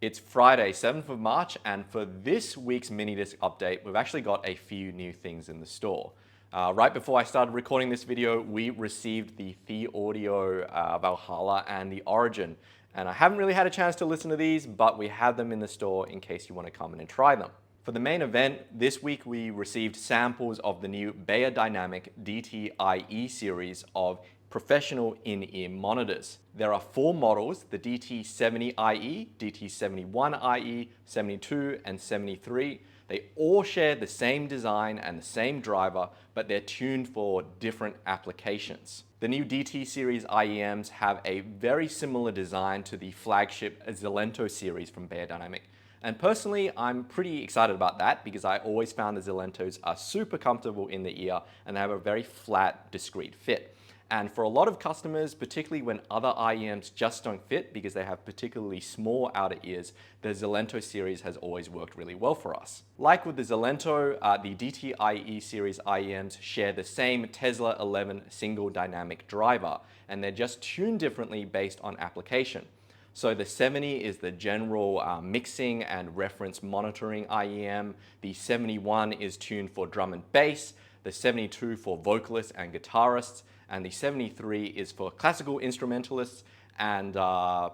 It's Friday, 7th of March, and for this week's Minidisc update, we've actually got a few new things in the store. Right before I started recording this video, we received the Audio Valhalla and the Origin, and I haven't really had a chance to listen to these, but we have them in the store in case you want to come in and try them. For the main event, this week we received samples of the new Beyerdynamic DT-IE series of professional in-ear monitors. There are 4 models, the DT70IE, DT71IE, 72, and 73. They all share the same design and the same driver, but they're tuned for different applications. The new DT series IEMs have a very similar design to the flagship Zilento series from Beyerdynamic. And personally, I'm pretty excited about that because I always found the Zilentos are super comfortable in the ear and they have a very flat, discreet fit. And for a lot of customers, particularly when other IEMs just don't fit because they have particularly small outer ears, the Zilento series has always worked really well for us. Like with the Zilento, the DT-IE series IEMs share the same Tesla 11 single dynamic driver, and they're just tuned differently based on application. So the 70 is the general mixing and reference monitoring IEM, the 71 is tuned for drum and bass, the 72 for vocalists and guitarists, and the 73 is for classical instrumentalists and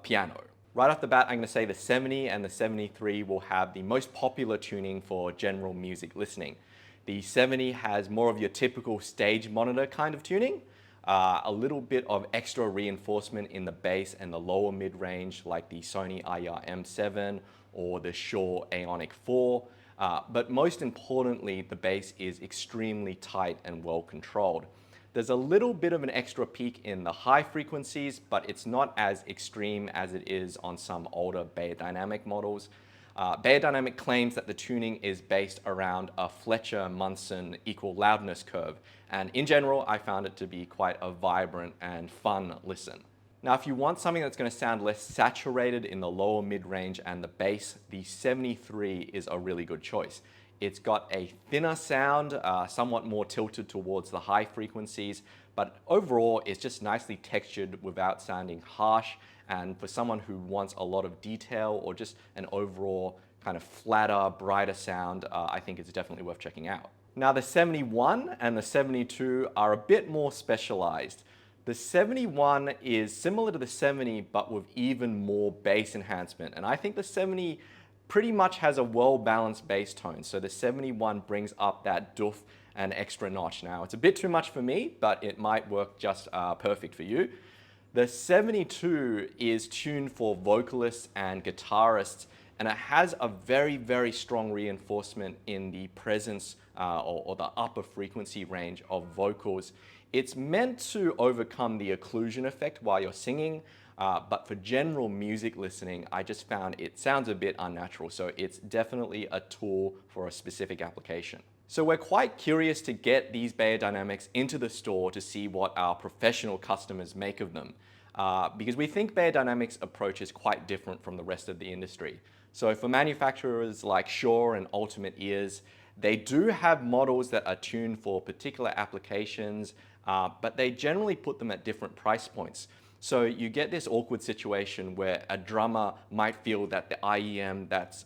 piano. Right off the bat, I'm going to say the 70 and the 73 will have the most popular tuning for general music listening. The 70 has more of your typical stage monitor kind of tuning, a little bit of extra reinforcement in the bass and the lower mid-range like the Sony IR M7 or the Shure Aonic 4. But most importantly, the bass is extremely tight and well controlled. There's a little bit of an extra peak in the high frequencies, but it's not as extreme as it is on some older Beyerdynamic models. Beyerdynamic claims that the tuning is based around a Fletcher-Munson equal loudness curve, and in general, I found it to be quite a vibrant and fun listen. Now, if you want something that's going to sound less saturated in the lower mid-range and the bass, the 73 is a really good choice. It's got a thinner sound, somewhat more tilted towards the high frequencies, but overall it's just nicely textured without sounding harsh. And for someone who wants a lot of detail or just an overall kind of flatter, brighter sound, I think it's definitely worth checking out. Now the 71 and the 72 are a bit more specialized. The 71 is similar to the 70, but with even more bass enhancement. And I think the 70 pretty much has a well-balanced bass tone. So the 71 brings up that doof and extra notch. Now, it's a bit too much for me, but it might work just perfect for you. The 72 is tuned for vocalists and guitarists, and it has a very, very strong reinforcement in the presence or the upper frequency range of vocals. It's meant to overcome the occlusion effect while you're singing, but for general music listening, I just found it sounds a bit unnatural, so it's definitely a tool for a specific application. So we're quite curious to get these Beyerdynamics into the store to see what our professional customers make of them, because we think Beyerdynamic's approach is quite different from the rest of the industry. So for manufacturers like Shure and Ultimate Ears, they do have models that are tuned for particular applications, but they generally put them at different price points. So you get this awkward situation where a drummer might feel that the IEM that's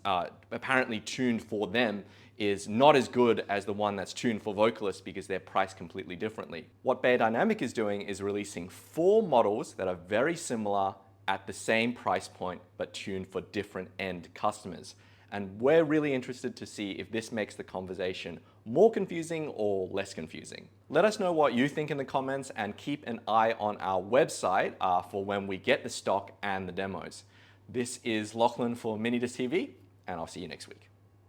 apparently tuned for them is not as good as the one that's tuned for vocalists because they're priced completely differently. What Beyerdynamic is doing is releasing 4 models that are very similar at the same price point but tuned for different end customers. And we're really interested to see if this makes the conversation more confusing or less confusing. Let us know what you think in the comments and keep an eye on our website for when we get the stock and the demos. This is Lachlan for Minidisc TV, and I'll see you next week.